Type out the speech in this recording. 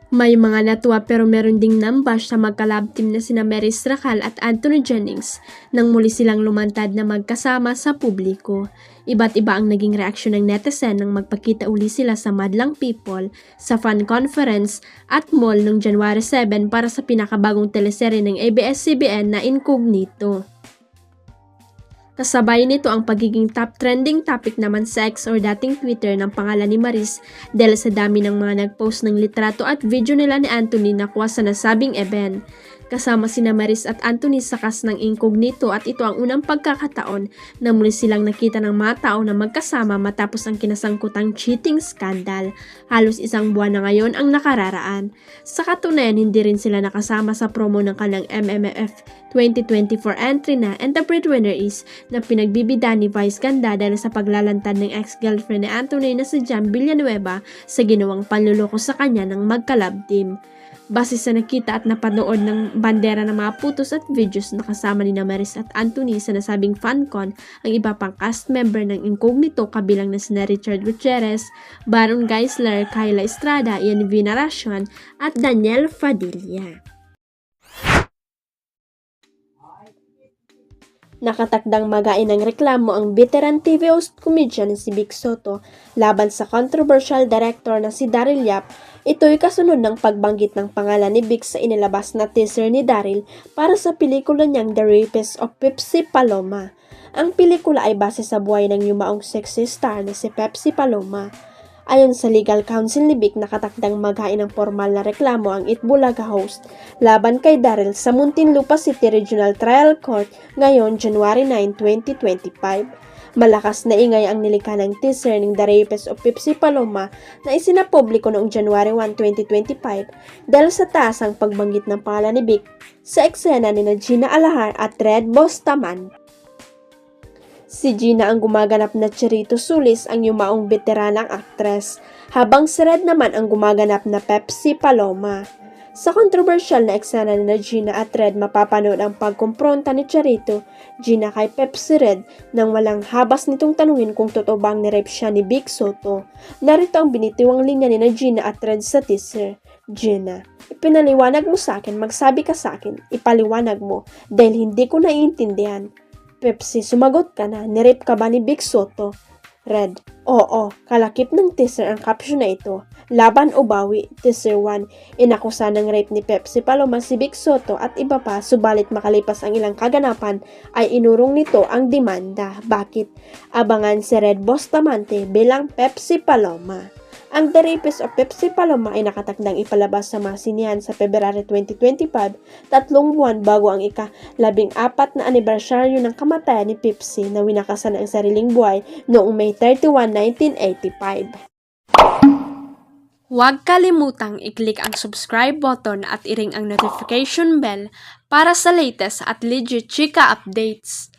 May mga natuwa pero meron ding nambash sa magka-love team na sina Maris Racal at Anthony Jennings nang muli silang lumantad na magkasama sa publiko. Iba't iba ang naging reaksyon ng netizen nang magpakita uli sila sa Madlang People sa fan conference at mall noong January 7 para sa pinakabagong teleserye ng ABS-CBN na Incognito. Kasabay nito ang pagiging top trending topic naman sa X or dating Twitter ng pangalan ni Maris dahil sa dami ng mga nagpost ng litrato at video nila ni Anthony na kuha sa nasabing event. Kasama sina Maris at Anthony sa cast ng Incognito at ito ang unang pagkakataon na muli silang nakita ng mga tao na magkasama matapos ang kinasangkutang cheating scandal. Halos isang buwan na ngayon ang nakararaan. Sa katunayan, hindi rin sila nakasama sa promo ng kanilang MMFF 2024 entry na And the Breadwinner Is na pinagbibida ni Vice Ganda dahil sa paglalantad ng ex-girlfriend ni Anthony na si Jam Villanueva sa ginawang panluloko sa kanya ng magka-love team. Base sa nakita at napanood ng bandera ng mga photos at videos na kasama ni Maris at Anthony sa nasabing fancon, ang iba pang cast member ng Incognito kabilang na sina Richard Gutierrez, Baron Geisler, Kyla Estrada, Ian Veneracion at Daniel Fadilla. Nakatakdang magain ng reklamo ang veteran TV host comedian si Vic Soto laban sa controversial director na si Daryl Yap. Ito'y kasunod ng pagbanggit ng pangalan ni Vic sa inilabas na teaser ni Daryl para sa pelikula niyang The Rapist of Pepsi Paloma. Ang pelikula ay base sa buhay ng yumaong sexy star na si Pepsi Paloma. Ayon sa legal counsel ni Vic, nakatakdang maghain ng formal na reklamo ang Itbulaga host laban kay Daryl sa Muntinlupa City Regional Trial Court ngayon January 9, 2025. Malakas na ingay ang nilikha ng teaser ng The Rapist of Pepsi Paloma na isinapubliko noong January 1, 2025 dahil sa taas ang pagbanggit ng pangalan ni Vic sa eksena ni Gina Alahar at Red Bustamante. Si Gina ang gumaganap na Cherito Sulis, ang yumaong veteranang aktres, habang si Red naman ang gumaganap na Pepsi Paloma. Sa controversial na eksena ni Gina at Red, mapapanood ang pagkumpronta ni Cherito, Gina kay Pepsi Red nang walang habas nitong tanungin kung totoo bang nirape siya ni Vic Soto. Narito ang binitiwang linya ni Gina at Red sa teaser. Gina, ipinaliwanag mo sa akin, magsabi ka sa akin, ipaliwanag mo dahil hindi ko naiintindihan. Pepsi, sumagot ka na, nirape ka ba ni Vic Soto? Red, oo, kalakip ng teaser ang caption na ito. Laban o bawi, teaser 1, inakusa ng rape ni Pepsi Paloma si Vic Soto at iba pa, subalit makalipas ang ilang kaganapan ay inurong nito ang demanda. Bakit? Abangan si Red Bustamante bilang Pepsi Paloma. Ang The Rapist of Pepsi Paloma ay nakatakdang ipalabas sa mga sinihan sa February 2025, 3 buwan bago ang ika-14 na anibersaryo ng kamatayan ni Pepsi na winakasan ang sariling buhay noong May 31, 1985. Huwag kalimutang i-click ang subscribe button at i-ring ang notification bell para sa latest at legit chika updates.